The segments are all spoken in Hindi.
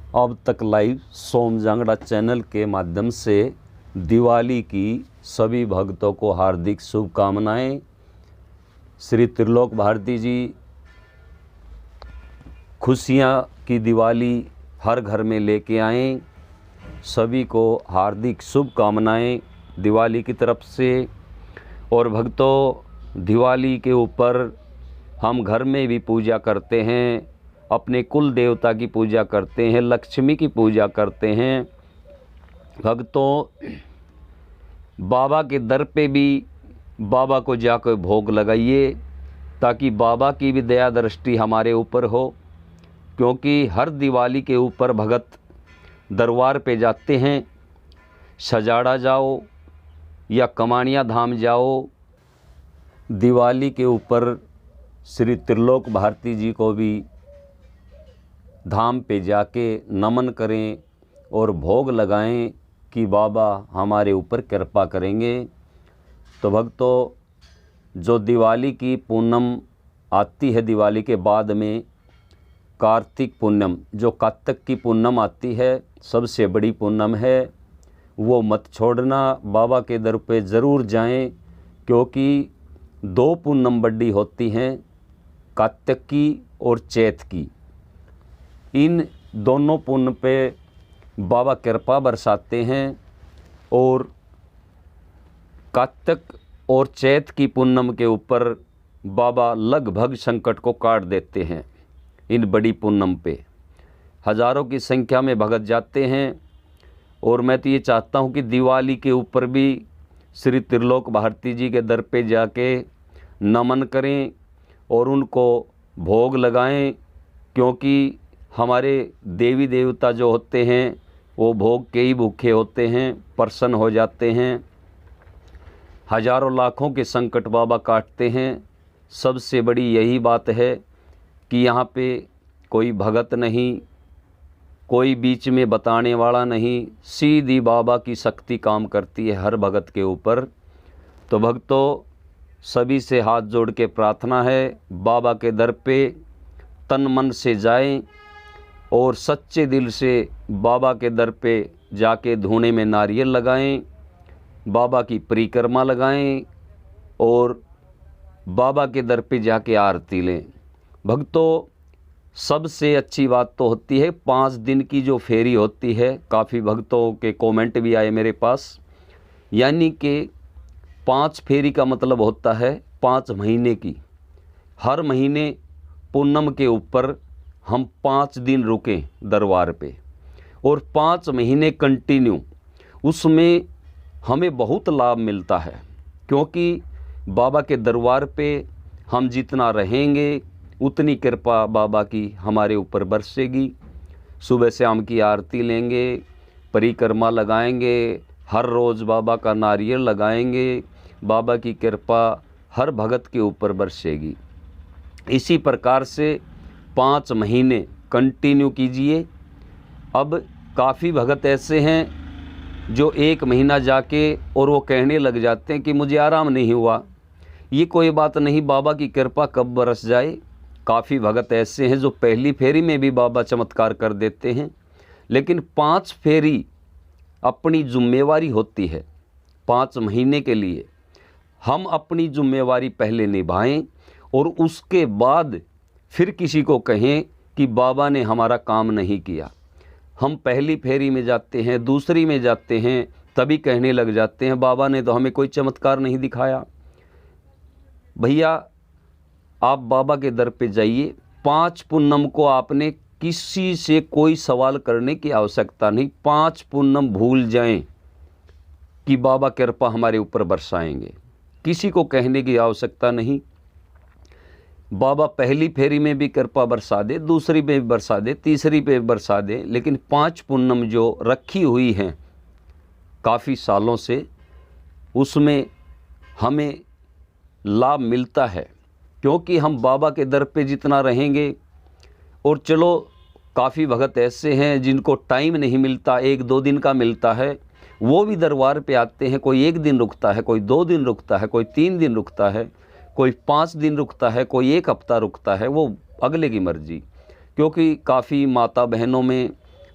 अब तक लाइव सोम जांगड़ा चैनल के माध्यम से दिवाली की सभी भक्तों को हार्दिक शुभकामनाएं। श्री त्रिलोक भारती जी खुशियां की दिवाली हर घर में लेके आएं। सभी को हार्दिक शुभकामनाएं दिवाली की तरफ से। और भक्तों, दिवाली के ऊपर हम घर में भी पूजा करते हैं, अपने कुल देवता की पूजा करते हैं, लक्ष्मी की पूजा करते हैं। भक्तों, बाबा के दर पे भी बाबा को जाकर भोग लगाइए ताकि बाबा की भी दया दृष्टि हमारे ऊपर हो। क्योंकि हर दिवाली के ऊपर भगत दरबार पे जाते हैं। सजाड़ा जाओ या कमानिया धाम जाओ, दिवाली के ऊपर श्री त्रिलोक भारती जी को भी धाम पे जाके नमन करें और भोग लगाएं कि बाबा हमारे ऊपर कृपा करेंगे। तो भक्तों, जो दिवाली की पूनम आती है, दिवाली के बाद में कार्तिक पूनम, जो कार्तिक की पूनम आती है, सबसे बड़ी पूनम है, वो मत छोड़ना। बाबा के दर पे ज़रूर जाएं क्योंकि दो पूनम बड़ी होती हैं, कार्तिक की और चैत की। इन दोनों पुण्य पे बाबा कृपा बरसाते हैं और कार्तिक और चैत की पूनम के ऊपर बाबा लगभग संकट को काट देते हैं। इन बड़ी पूनम पे हज़ारों की संख्या में भगत जाते हैं। और मैं तो ये चाहता हूँ कि दिवाली के ऊपर भी श्री त्रिलोक भारती जी के दर पे जाके नमन करें और उनको भोग लगाएं। क्योंकि हमारे देवी देवता जो होते हैं वो भोग के ही भूखे होते हैं, प्रसन्न हो जाते हैं। हजारों लाखों के संकट बाबा काटते हैं। सबसे बड़ी यही बात है कि यहाँ पे कोई भगत नहीं, कोई बीच में बताने वाला नहीं, सीधी बाबा की शक्ति काम करती है हर भगत के ऊपर। तो भक्तों, सभी से हाथ जोड़ के प्रार्थना है, बाबा के दर पे तन मन से जाएं और सच्चे दिल से बाबा के दर पे जाके धूने में नारियल लगाएं, बाबा की परिक्रमा लगाएं और बाबा के दर पे जाके आरती लें। भक्तों, सबसे अच्छी बात तो होती है 5 दिन की जो फेरी होती है। काफ़ी भक्तों के कमेंट भी आए मेरे पास, यानी कि 5 फेरी का मतलब होता है 5 महीने की। हर महीने पूनम के ऊपर हम 5 दिन रुकें दरबार पे और 5 महीने कंटिन्यू, उसमें हमें बहुत लाभ मिलता है। क्योंकि बाबा के दरबार पे हम जितना रहेंगे उतनी कृपा बाबा की हमारे ऊपर बरसेगी। सुबह शाम की आरती लेंगे, परिक्रमा लगाएंगे, हर रोज़ बाबा का नारियल लगाएंगे, बाबा की कृपा हर भगत के ऊपर बरसेगी। इसी प्रकार से 5 महीने कंटिन्यू कीजिए। अब काफ़ी भगत ऐसे हैं जो 1 महीना जाके और वो कहने लग जाते हैं कि मुझे आराम नहीं हुआ। ये कोई बात नहीं, बाबा की कृपा कब बरस जाए। काफ़ी भगत ऐसे हैं जो पहली फेरी में भी बाबा चमत्कार कर देते हैं। लेकिन 5 फेरी अपनी जिम्मेवारी होती है। 5 महीने के लिए हम अपनी जिम्मेवारी पहले निभाएं और उसके बाद फिर किसी को कहें कि बाबा ने हमारा काम नहीं किया। हम पहली फेरी में जाते हैं, दूसरी में जाते हैं, तभी कहने लग जाते हैं बाबा ने तो हमें कोई चमत्कार नहीं दिखाया। भैया, आप बाबा के दर पे जाइए। 5 पूनम को आपने किसी से कोई सवाल करने की आवश्यकता नहीं। 5 पूनम भूल जाएं कि बाबा कृपा हमारे ऊपर बरसाएंगे। किसी को कहने की आवश्यकता नहीं। बाबा पहली फेरी में भी कृपा बरसा दे, दूसरी पे भी बरसा दे, तीसरी पे भी बरसा दे, लेकिन 5 पूनम जो रखी हुई हैं काफ़ी सालों से, उसमें हमें लाभ मिलता है। क्योंकि हम बाबा के दर पे जितना रहेंगे, और चलो काफ़ी भगत ऐसे हैं जिनको टाइम नहीं मिलता, 1-2 दिन का मिलता है, वो भी दरबार पे आते हैं। कोई 1 दिन रुकता है, कोई 2 दिन रुकता है, कोई 3 दिन रुकता है, कोई 5 दिन रुकता है, कोई 1 हफ्ता रुकता है, वो अगले की मर्जी। क्योंकि काफ़ी माता बहनों में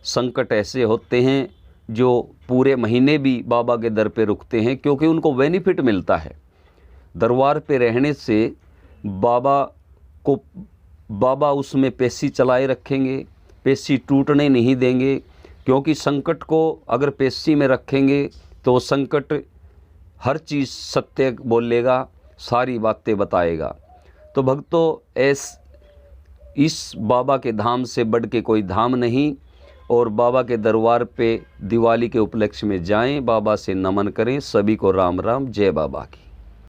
संकट ऐसे होते हैं जो पूरे महीने भी बाबा के दर पे रुकते हैं, क्योंकि उनको बेनिफिट मिलता है। दरबार पे रहने से बाबा उसमें पेशी चलाए रखेंगे, पेशी टूटने नहीं देंगे, क्योंकि संकट को अगर पेशी में रखेंगे तो संकट हर चीज़ सत्य बोलेगा, सारी बातें बताएगा। तो भक्तों, इस बाबा के धाम से बढ़ के कोई धाम नहीं, और बाबा के दरबार पे दिवाली के उपलक्ष्य में जाएं, बाबा से नमन करें। सभी को राम राम, जय बाबा की।